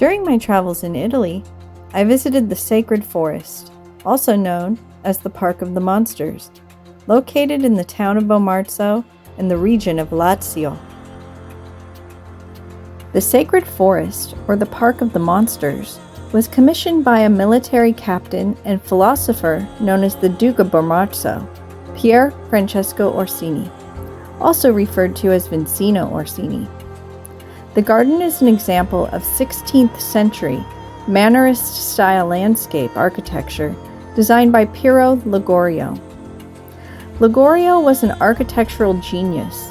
During my travels in Italy, I visited the Sacred Forest, also known as the Park of the Monsters, located in the town of Bomarzo in the region of Lazio. The Sacred Forest, or the Park of the Monsters, was commissioned by a military captain and philosopher known as the Duke of Bomarzo, Pier Francesco Orsini, also referred to as Vincino Orsini. The garden is an example of 16th century Mannerist-style landscape architecture designed by Piero Ligorio. Ligorio was an architectural genius,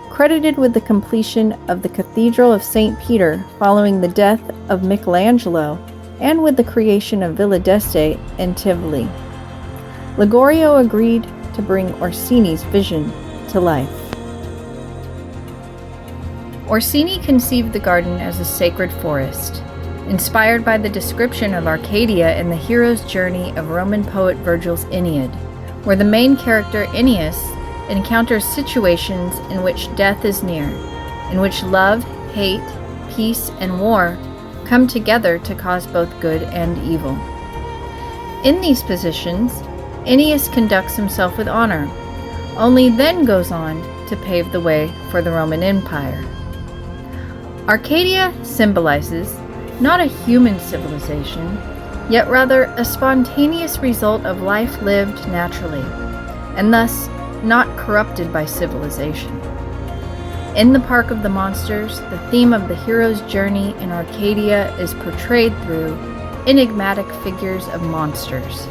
credited with the completion of the Cathedral of St. Peter following the death of Michelangelo and with the creation of Villa d'Este in Tivoli. Ligorio agreed to bring Orsini's vision to life. Orsini conceived the garden as a sacred forest, inspired by the description of Arcadia in the hero's journey of Roman poet Virgil's Aeneid, where the main character Aeneas encounters situations in which death is near, in which love, hate, peace, and war come together to cause both good and evil. In these positions, Aeneas conducts himself with honor, only then goes on to pave the way for the Roman Empire. Arcadia symbolizes not a human civilization, yet rather a spontaneous result of life lived naturally, and thus not corrupted by civilization. In the Park of the Monsters, the theme of the hero's journey in Arcadia is portrayed through enigmatic figures of monsters,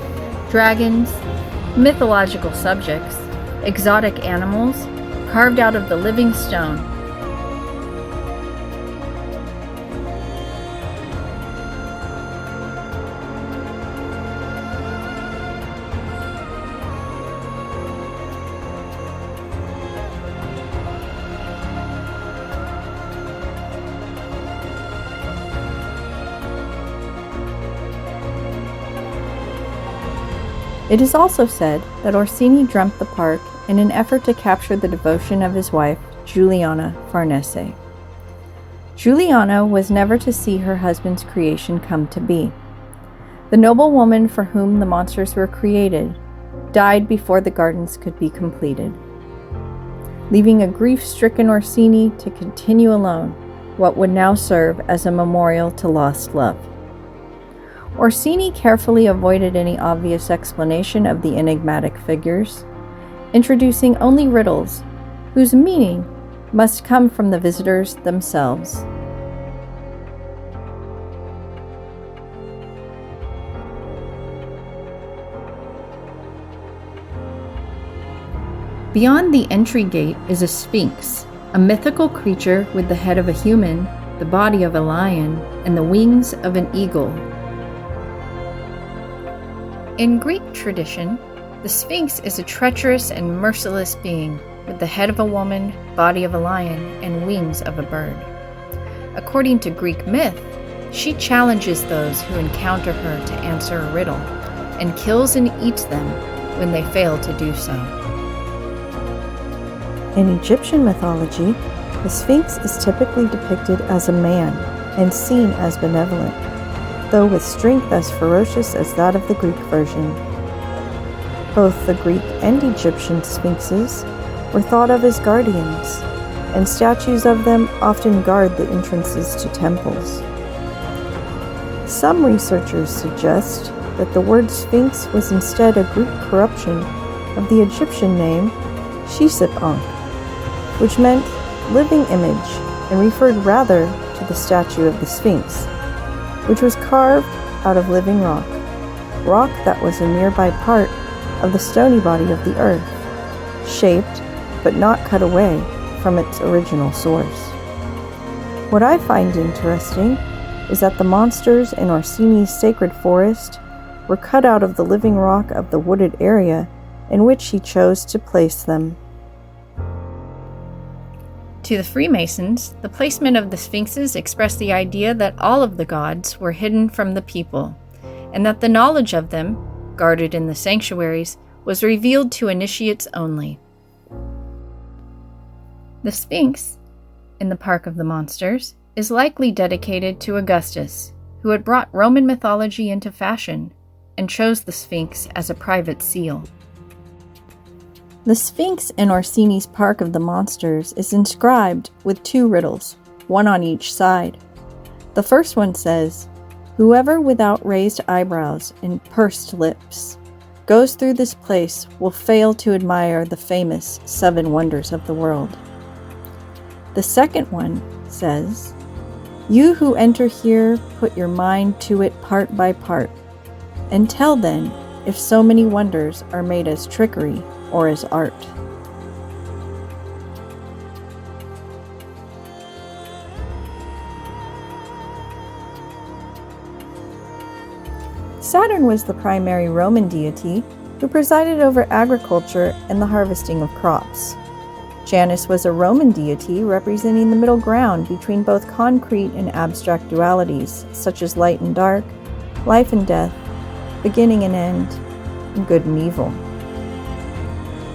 dragons, mythological subjects, exotic animals, carved out of the living stone. It is also said that Orsini dreamt the park in an effort to capture the devotion of his wife, Giuliana Farnese. Giuliana was never to see her husband's creation come to be. The noble woman for whom the monsters were created died before the gardens could be completed, leaving a grief-stricken Orsini to continue alone what would now serve as a memorial to lost love. Orsini carefully avoided any obvious explanation of the enigmatic figures, introducing only riddles whose meaning must come from the visitors themselves. Beyond the entry gate is a sphinx, a mythical creature with the head of a human, the body of a lion, and the wings of an eagle. In Greek tradition, the Sphinx is a treacherous and merciless being with the head of a woman, body of a lion, and wings of a bird. According to Greek myth, she challenges those who encounter her to answer a riddle and kills and eats them when they fail to do so. In Egyptian mythology, the Sphinx is typically depicted as a man and seen as benevolent, though with strength as ferocious as that of the Greek version. Both the Greek and Egyptian sphinxes were thought of as guardians, and statues of them often guard the entrances to temples. Some researchers suggest that the word sphinx was instead a Greek corruption of the Egyptian name Shiship-Ankh, which meant living image and referred rather to the statue of the Sphinx, which was carved out of living rock that was a nearby part of the stony body of the earth, shaped but not cut away from its original source. What I find interesting is that the monsters in Orsini's sacred forest were cut out of the living rock of the wooded area in which he chose to place them. To the Freemasons, the placement of the sphinxes expressed the idea that all of the gods were hidden from the people, and that the knowledge of them, guarded in the sanctuaries, was revealed to initiates only. The Sphinx, in the Park of the Monsters, is likely dedicated to Augustus, who had brought Roman mythology into fashion and chose the Sphinx as a private seal. The Sphinx in Orsini's Park of the Monsters is inscribed with 2 riddles, one on each side. The first one says, "Whoever without raised eyebrows and pursed lips goes through this place will fail to admire the famous 7 wonders of the world." The second one says, "You who enter here put your mind to it part by part, and tell then if so many wonders are made as trickery or as art." Saturn was the primary Roman deity who presided over agriculture and the harvesting of crops. Janus was a Roman deity representing the middle ground between both concrete and abstract dualities, such as light and dark, life and death, beginning and end, and good and evil.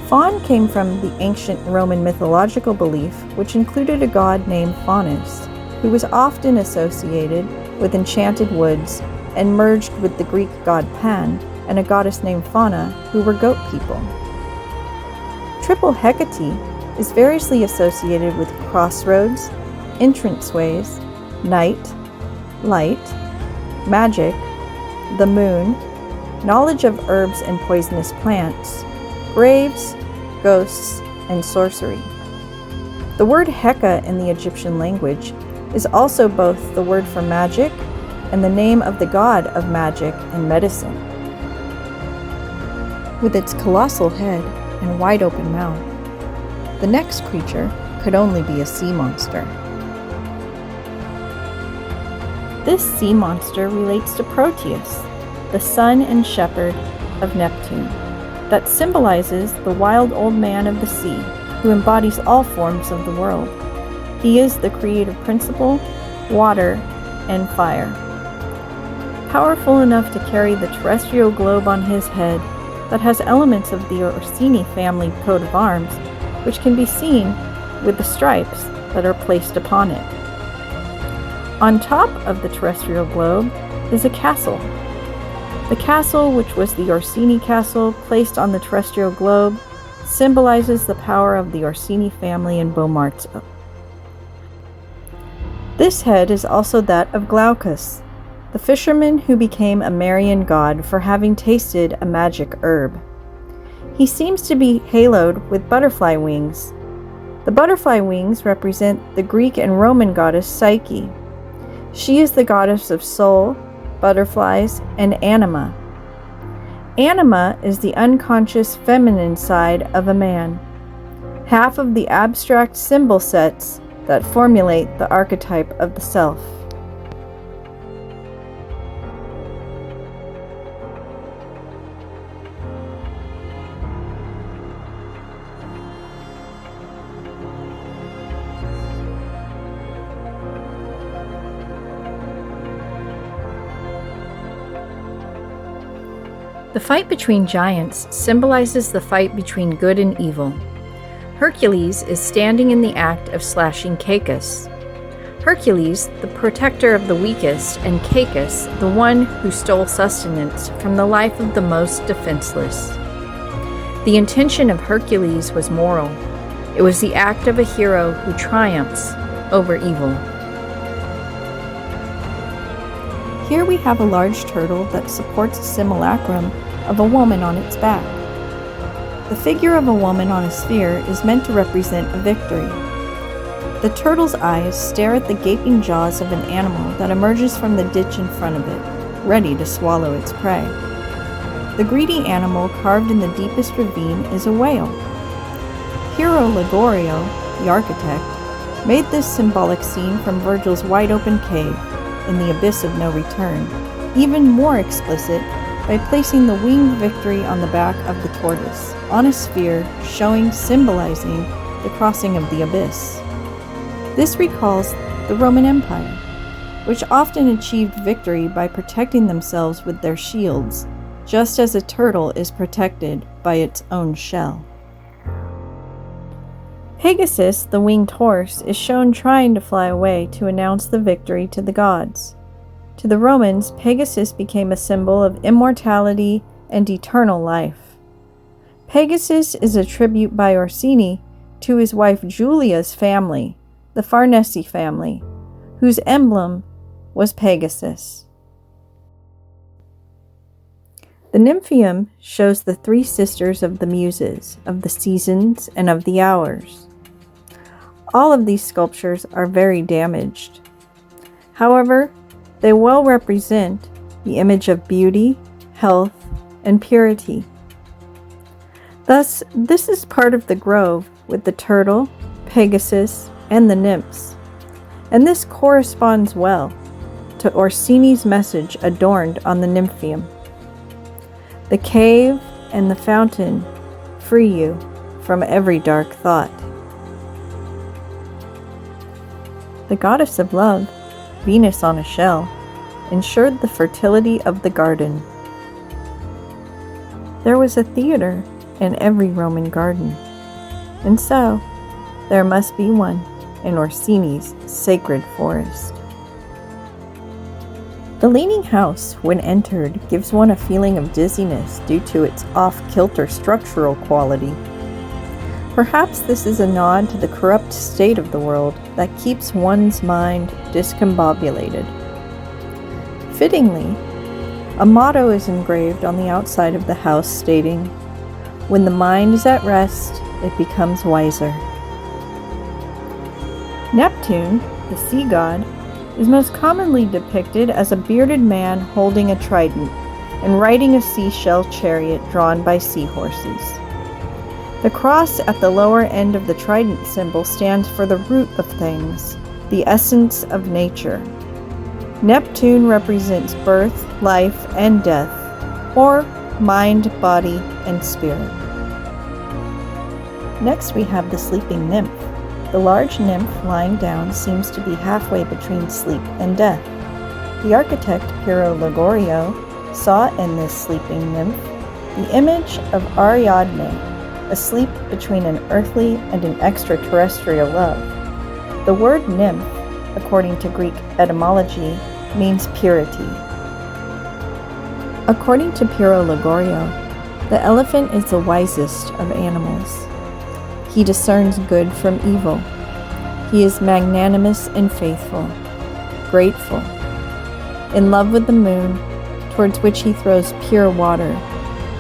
Faun came from the ancient Roman mythological belief, which included a god named Faunus, who was often associated with enchanted woods and merged with the Greek god Pan and a goddess named Fauna, who were goat people. Triple Hecate is variously associated with crossroads, entranceways, night, light, magic, the moon, knowledge of herbs and poisonous plants, graves, ghosts, and sorcery. The word Heka in the Egyptian language is also both the word for magic and the name of the god of magic and medicine. With its colossal head and wide open mouth, the next creature could only be a sea monster. This sea monster relates to Proteus, the son and shepherd of Neptune, that symbolizes the wild old man of the sea who embodies all forms of the world. He is the creative principle, water, and fire. Powerful enough to carry the terrestrial globe on his head that has elements of the Orsini family coat of arms, which can be seen with the stripes that are placed upon it. On top of the terrestrial globe is a castle. The castle, which was the Orsini castle placed on the terrestrial globe, symbolizes the power of the Orsini family in Bomarzo. This head is also that of Glaucus, the fisherman who became a Marian god for having tasted a magic herb. He seems to be haloed with butterfly wings. The butterfly wings represent the Greek and Roman goddess Psyche. She is the goddess of soul, butterflies, and anima. Anima is the unconscious feminine side of a man, half of the abstract symbol sets that formulate the archetype of the self. The fight between giants symbolizes the fight between good and evil. Hercules is standing in the act of slashing Cacus. Hercules, the protector of the weakest, and Cacus, the one who stole sustenance from the life of the most defenseless. The intention of Hercules was moral. It was the act of a hero who triumphs over evil. Here we have a large turtle that supports a simulacrum of a woman on its back. The figure of a woman on a sphere is meant to represent a victory. The turtle's eyes stare at the gaping jaws of an animal that emerges from the ditch in front of it, ready to swallow its prey. The greedy animal carved in the deepest ravine is a whale. Hero Ligorio, the architect, made this symbolic scene from Virgil's wide-open cave in the abyss of no return, even more explicit by placing the winged victory on the back of the tortoise, on a sphere symbolizing the crossing of the abyss. This recalls the Roman Empire, which often achieved victory by protecting themselves with their shields, just as a turtle is protected by its own shell. Pegasus, the winged horse, is shown trying to fly away to announce the victory to the gods. To the Romans, Pegasus became a symbol of immortality and eternal life. Pegasus is a tribute by Orsini to his wife Julia's family, the Farnese family, whose emblem was Pegasus. The Nymphaeum shows the three sisters of the Muses, of the seasons, and of the hours. All of these sculptures are very damaged. However, they well represent the image of beauty, health, and purity. Thus, this is part of the grove with the turtle, Pegasus, and the nymphs, and this corresponds well to Orsini's message adorned on the Nymphaeum. The cave and the fountain free you from every dark thought. The goddess of love, Venus on a shell, ensured the fertility of the garden. There was a theater in every Roman garden, and so there must be one in Orsini's sacred forest. The leaning house, when entered, gives one a feeling of dizziness due to its off-kilter structural quality. Perhaps this is a nod to the corrupt state of the world that keeps one's mind discombobulated. Fittingly, a motto is engraved on the outside of the house stating, "When the mind is at rest, it becomes wiser." Neptune, the sea god, is most commonly depicted as a bearded man holding a trident and riding a seashell chariot drawn by seahorses. The cross at the lower end of the trident symbol stands for the root of things, the essence of nature. Neptune represents birth, life, and death, or mind, body, and spirit. Next we have the sleeping nymph. The large nymph lying down seems to be halfway between sleep and death. The architect Piero Ligorio saw in this sleeping nymph the image of Ariadne, asleep between an earthly and an extraterrestrial love. The word nymph, according to Greek etymology, means purity. According to Piero Ligorio, the elephant is the wisest of animals. He discerns good from evil. He is magnanimous and faithful, grateful, in love with the moon, towards which he throws pure water,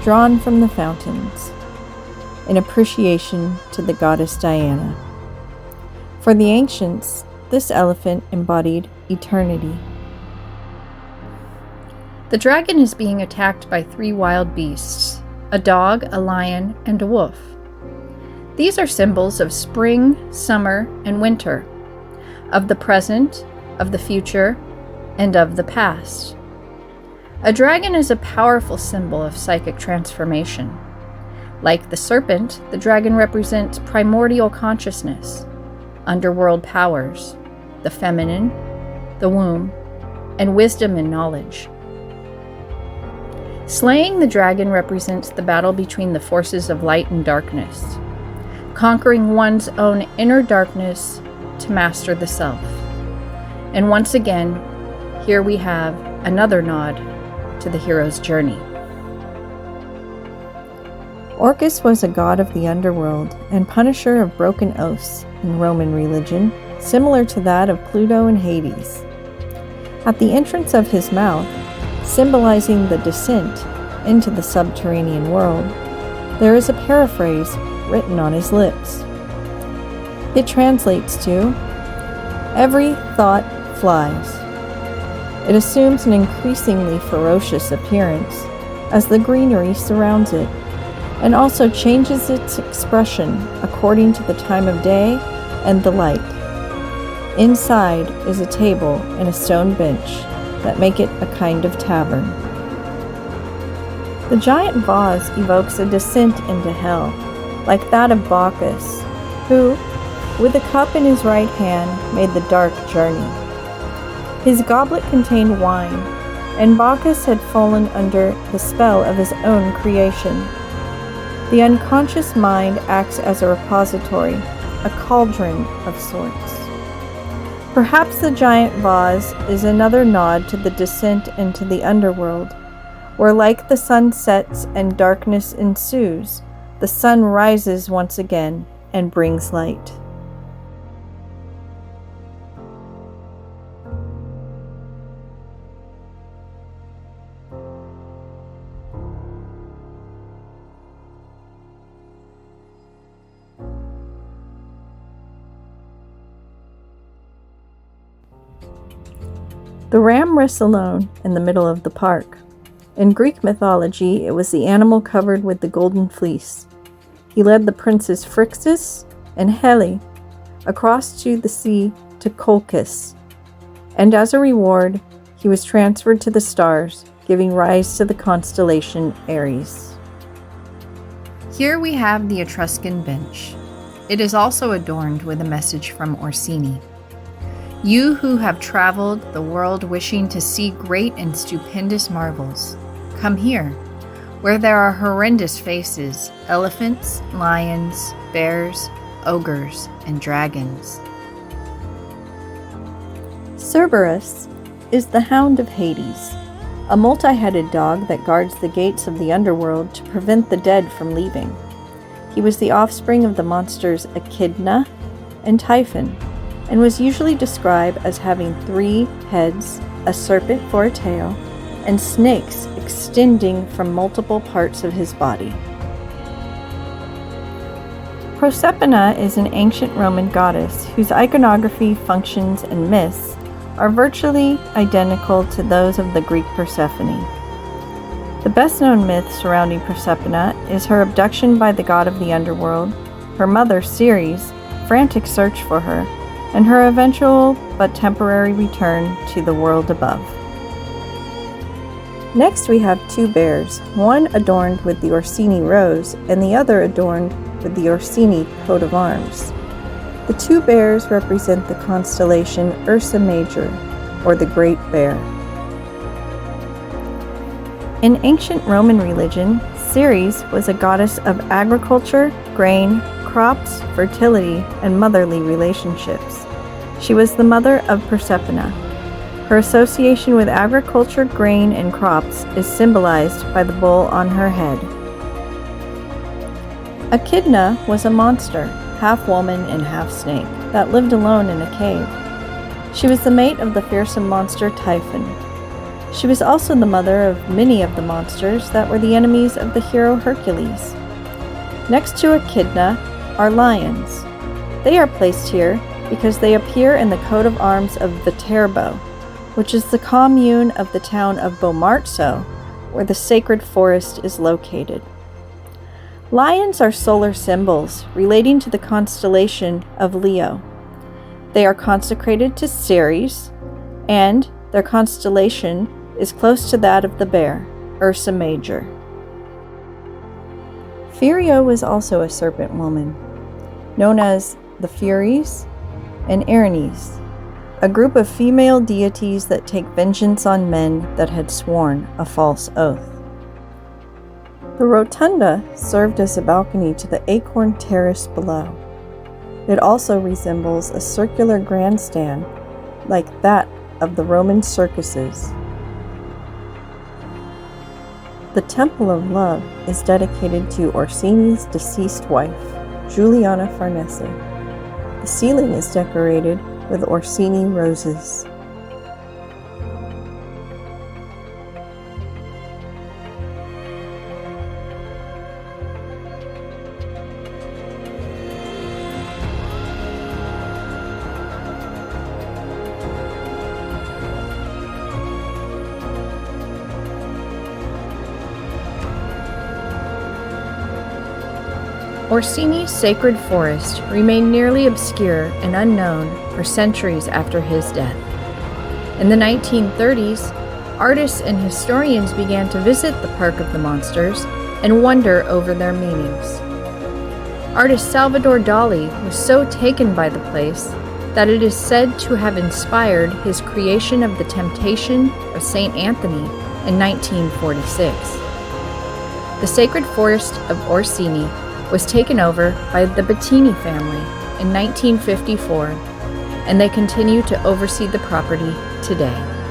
drawn from the fountains, in appreciation to the goddess Diana. For the ancients, this elephant embodied eternity. The dragon is being attacked by three wild beasts, a dog, a lion, and a wolf. These are symbols of spring, summer, and winter, of the present, of the future, and of the past. A dragon is a powerful symbol of psychic transformation. Like the serpent, the dragon represents primordial consciousness, underworld powers, the feminine, the womb, and wisdom and knowledge. Slaying the dragon represents the battle between the forces of light and darkness, conquering one's own inner darkness to master the self. And once again, here we have another nod to the hero's journey. Orcus was a god of the underworld and punisher of broken oaths in Roman religion, similar to that of Pluto and Hades. At the entrance of his mouth, symbolizing the descent into the subterranean world, there is a paraphrase written on his lips. It translates to, "Every thought flies." It assumes an increasingly ferocious appearance as the greenery surrounds it, and also changes its expression according to the time of day and the light. Inside is a table and a stone bench that make it a kind of tavern. The giant vase evokes a descent into hell, like that of Bacchus, who, with a cup in his right hand, made the dark journey. His goblet contained wine, and Bacchus had fallen under the spell of his own creation. The unconscious mind acts as a repository, a cauldron of sorts. Perhaps the giant vase is another nod to the descent into the underworld, where like the sun sets and darkness ensues, the sun rises once again and brings light. The ram rests alone in the middle of the park. In Greek mythology, it was the animal covered with the golden fleece. He led the princes Phrixus and Helle across to the sea to Colchis, and as a reward, he was transferred to the stars, giving rise to the constellation Aries. Here we have the Etruscan bench. It is also adorned with a message from Orsini. You who have traveled the world wishing to see great and stupendous marvels, come here, where there are horrendous faces, elephants, lions, bears, ogres, and dragons. Cerberus is the hound of Hades, a multi-headed dog that guards the gates of the underworld to prevent the dead from leaving. He was the offspring of the monsters Echidna and Typhon, and was usually described as having 3 heads, a serpent for a tail, and snakes extending from multiple parts of his body. Proserpina is an ancient Roman goddess whose iconography, functions, and myths are virtually identical to those of the Greek Persephone. The best-known myth surrounding Proserpina is her abduction by the god of the underworld, her mother Ceres' frantic search for her, and her eventual but temporary return to the world above. Next we have 2 bears, one adorned with the Orsini rose and the other adorned with the Orsini coat of arms. The 2 bears represent the constellation Ursa Major, or the Great Bear. In ancient Roman religion, Ceres was a goddess of agriculture, grain, crops, fertility, and motherly relationships. She was the mother of Proserpina. Her association with agriculture, grain, and crops is symbolized by the bull on her head. Echidna was a monster, half woman and half snake, that lived alone in a cave. She was the mate of the fearsome monster Typhon. She was also the mother of many of the monsters that were the enemies of the hero Hercules. Next to Echidna are lions. They are placed here because they appear in the coat of arms of Viterbo, which is the commune of the town of Bomarzo, where the sacred forest is located. Lions are solar symbols relating to the constellation of Leo. They are consecrated to Ceres, and their constellation is close to that of the bear, Ursa Major. Furio was also a serpent woman, known as the Furies and Erinyes, a group of female deities that take vengeance on men that had sworn a false oath. The rotunda served as a balcony to the acorn terrace below. It also resembles a circular grandstand like that of the Roman circuses. The Temple of Love is dedicated to Orsini's deceased wife, Juliana Farnese. The ceiling is decorated with Orsini roses. Orsini's sacred forest remained nearly obscure and unknown for centuries after his death. In the 1930s, artists and historians began to visit the Park of the Monsters and wonder over their meanings. Artist Salvador Dali was so taken by the place that it is said to have inspired his creation of the Temptation of St. Anthony in 1946. The sacred forest of Orsini was taken over by the Bettini family in 1954, and they continue to oversee the property today.